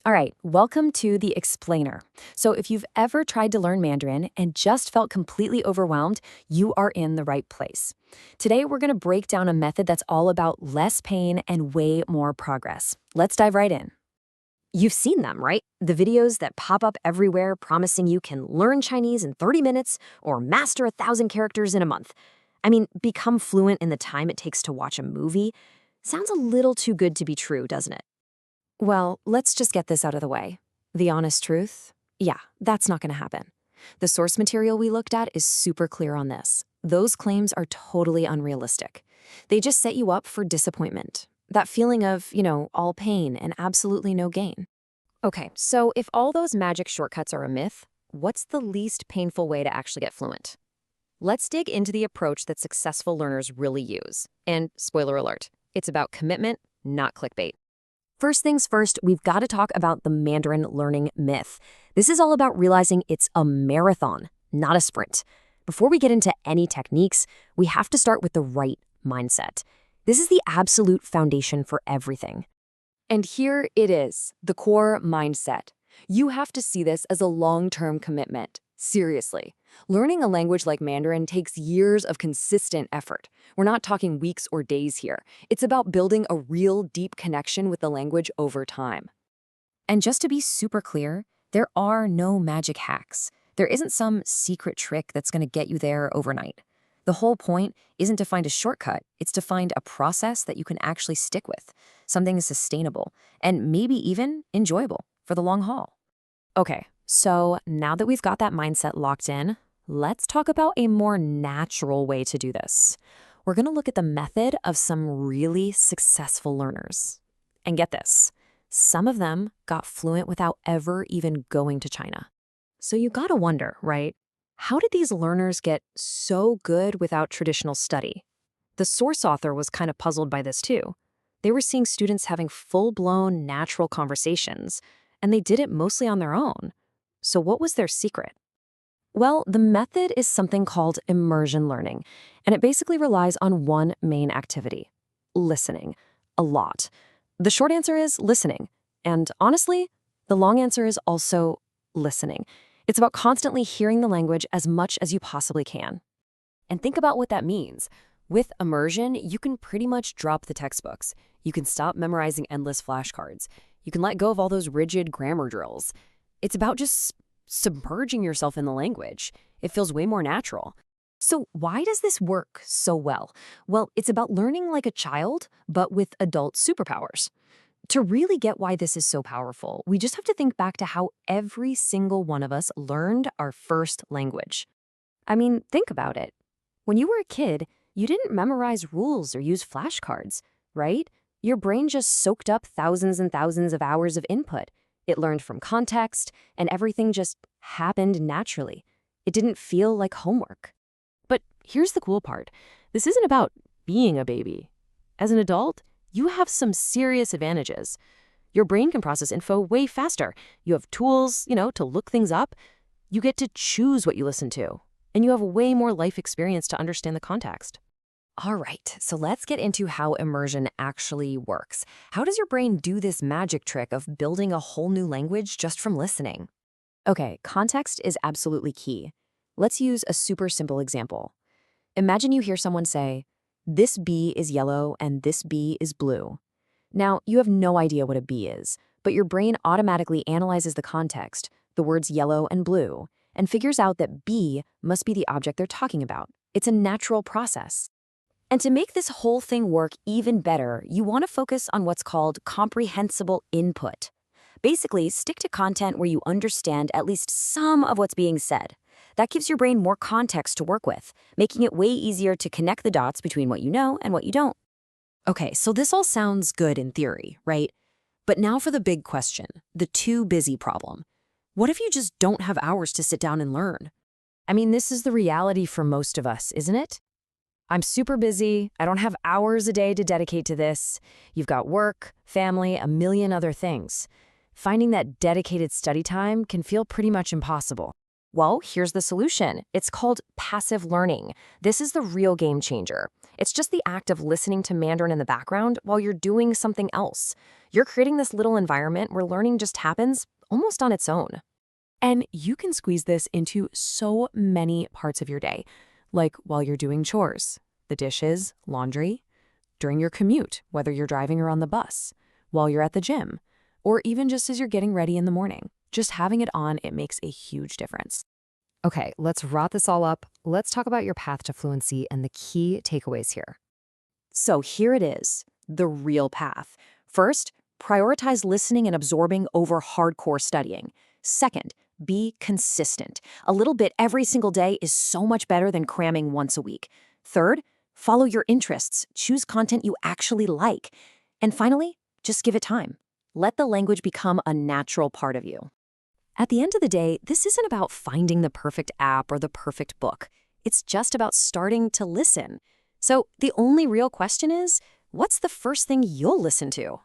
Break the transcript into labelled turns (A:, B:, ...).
A: All right, welcome to the explainer. So if you've ever tried to learn Mandarin and just felt completely overwhelmed, you are in the right place. Today, we're going to break down a method that's all about less pain and way more progress. Let's dive right in.
B: You've seen them, right? The videos that pop up everywhere promising you can learn Chinese in 30 minutes or master 1,000 characters in a month. I mean, become fluent in the time it takes to watch a movie. Sounds a little too good to be true, doesn't it?
A: Well, let's just get this out of the way. The honest truth? Yeah, that's not going to happen. The source material we looked at is super clear on this. Those claims are totally unrealistic. They just set you up for disappointment. That feeling of, all pain and absolutely no gain. Okay, so if all those magic shortcuts are a myth, what's the least painful way to actually get fluent? Let's dig into the approach that successful learners really use. And spoiler alert, it's about commitment, not clickbait. First things first, we've got to talk about the Mandarin learning myth. This is all about realizing it's a marathon, not a sprint. Before we get into any techniques, we have to start with the right mindset. This is the absolute foundation for everything. And here it is, the core mindset. You have to see this as a long-term commitment. Seriously. Learning a language like Mandarin takes years of consistent effort. We're not talking weeks or days here. It's about building a real deep connection with the language over time. And just to be super clear, there are no magic hacks. There isn't some secret trick that's going to get you there overnight. The whole point isn't to find a shortcut, it's to find a process that you can actually stick with, something sustainable, and maybe even enjoyable for the long haul. Okay, so now that we've got that mindset locked in, let's talk about a more natural way to do this. We're going to look at the method of some really successful learners. And get this, some of them got fluent without ever even going to China. So you gotta wonder, right? How did these learners get so good without traditional study? The source author was kind of puzzled by this too. They were seeing students having full-blown natural conversations, and they did it mostly on their own. So what was their secret? Well, the method is something called immersion learning, and it basically relies on one main activity: listening. A lot. The short answer is listening. And honestly, the long answer is also listening. It's about constantly hearing the language as much as you possibly can. And think about what that means. With immersion, you can pretty much drop the textbooks. You can stop memorizing endless flashcards. You can let go of all those rigid grammar drills. It's about just submerging yourself in the language. It feels way more natural. So why does this work so well? Well, it's about learning like a child, but with adult superpowers. To really get why this is so powerful, we just have to think back to how every single one of us learned our first language. I mean, think about it. When you were a kid, you didn't memorize rules or use flashcards, right? Your brain just soaked up thousands and thousands of hours of input. It learned from context, and everything just happened naturally. It didn't feel like homework. But here's the cool part. This isn't about being a baby. As an adult, you have some serious advantages. Your brain can process info way faster. You have tools, to look things up. You get to choose what you listen to. And you have way more life experience to understand the context. All right, so let's get into how immersion actually works. How does your brain do this magic trick of building a whole new language just from listening? Okay, context is absolutely key. Let's use a super simple example. Imagine you hear someone say, "This bee is yellow and this bee is blue." Now, you have no idea what a bee is, but your brain automatically analyzes the context, the words yellow and blue, and figures out that bee must be the object they're talking about. It's a natural process. And to make this whole thing work even better, you want to focus on what's called comprehensible input. Basically, stick to content where you understand at least some of what's being said. That gives your brain more context to work with, making it way easier to connect the dots between what you know and what you don't. Okay, so this all sounds good in theory, right? But now for the big question, the too busy problem. What if you just don't have hours to sit down and learn? I mean, this is the reality for most of us, isn't it? I'm super busy. I don't have hours a day to dedicate to this. You've got work, family, a million other things. Finding that dedicated study time can feel pretty much impossible.
B: Well, here's the solution. It's called passive learning. This is the real game changer. It's just the act of listening to Mandarin in the background while you're doing something else. You're creating this little environment where learning just happens almost on its own.
A: And you can squeeze this into so many parts of your day, like while you're doing chores, the dishes, laundry, during your commute, whether you're driving or on the bus, while you're at the gym, or even just as you're getting ready in the morning. Just having it on, it makes a huge difference.
B: Okay, let's wrap this all up. Let's talk about your path to fluency and the key takeaways here.
A: So here it is, the real path. First, prioritize listening and absorbing over hardcore studying. Second, be consistent. A little bit every single day is so much better than cramming once a week. Third, follow your interests. Choose content you actually like. And finally, just give it time. Let the language become a natural part of you.
B: At the end of the day, this isn't about finding the perfect app or the perfect book. It's just about starting to listen. So the only real question is, what's the first thing you'll listen to?